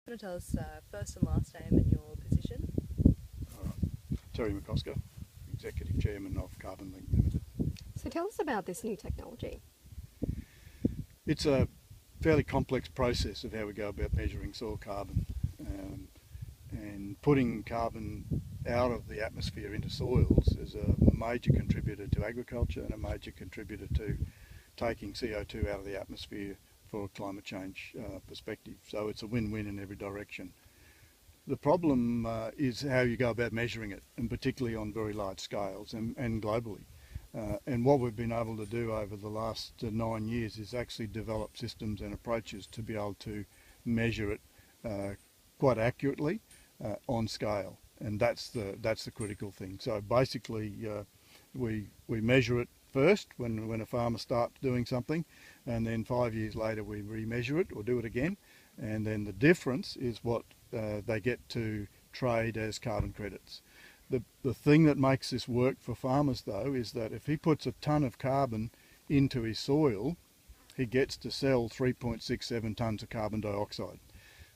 Want to tell us first and last name and your position? Terry McCosker, Executive Chairman of Carbon Link Limited. So tell us about this new technology. It's a fairly complex process of how we go about measuring soil carbon and putting carbon out of the atmosphere into soils is a major contributor to agriculture and a major contributor to taking CO2 out of the atmosphere for a climate change perspective. So it's a win-win in every direction. The problem is how you go about measuring it, and particularly on very large scales and globally. And what we've been able to do over the last 9 years is actually develop systems and approaches to be able to measure it quite accurately on scale, and that's the critical thing. So basically, we measure it first when a farmer starts doing something, and then 5 years later we remeasure it or do it again, and then the difference is what they get to trade as carbon credits. The thing that makes this work for farmers though is that if he puts a tonne of carbon into his soil, he gets to sell 3.67 tonnes of carbon dioxide.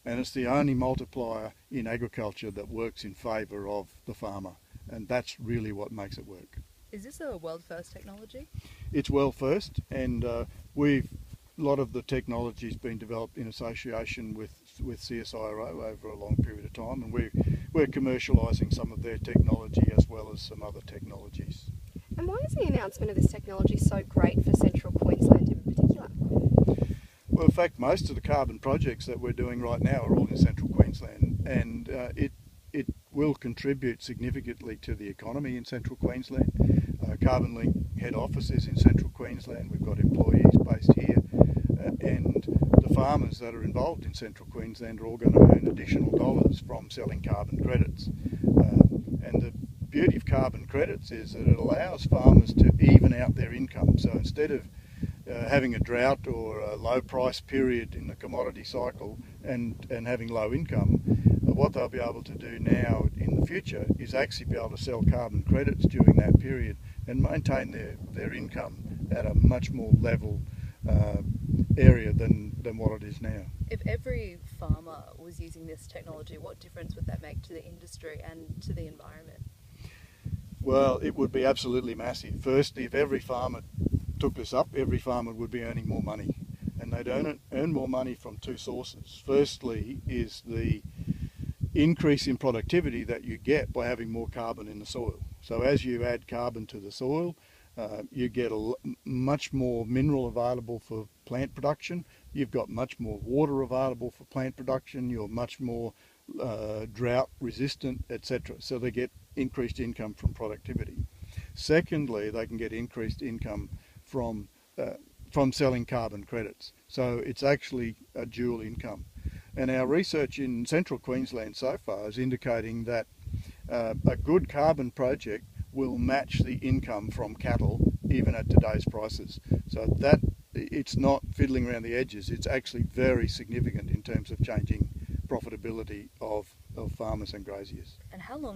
And it's the only multiplier in agriculture that works in favour of the farmer, and that's really what makes it work. Is this a world first technology? It's world first, and a lot of the technology has been developed in association with CSIRO over a long period of time, and we're commercialising some of their technology as well as some other technologies. And why is the announcement of this technology so great for central Queensland in particular? Well, in fact, most of the carbon projects that we're doing right now are all in central Queensland, and it will contribute significantly to the economy in central Queensland. Carbon Link head office is in central Queensland. We've got employees based here, and the farmers that are involved in central Queensland are all going to earn additional dollars from selling carbon credits. And the beauty of carbon credits is that it allows farmers to even out their income. So instead of having a drought or a low price period in the commodity cycle and having low income, what they'll be able to do now in the future is actually be able to sell carbon credits during that period and maintain their income at a much more level area than what it is now. If every farmer was using this technology, what difference would that make to the industry and to the environment? Well, it would be absolutely massive. Firstly, if every farmer took this up, every farmer would be earning more money, and they'd earn more money from two sources. Firstly is the increase in productivity that you get by having more carbon in the soil. So as you add carbon to the soil, you get much more mineral available for plant production, you've got much more water available for plant production, you're much more drought resistant, etc. So they get increased income from productivity. Secondly, they can get increased income from selling carbon credits. So it's actually a dual income. And our research in central Queensland so far is indicating that a good carbon project will match the income from cattle even at today's prices. So that it's not fiddling around the edges, it's actually very significant in terms of changing profitability of farmers and graziers. And how long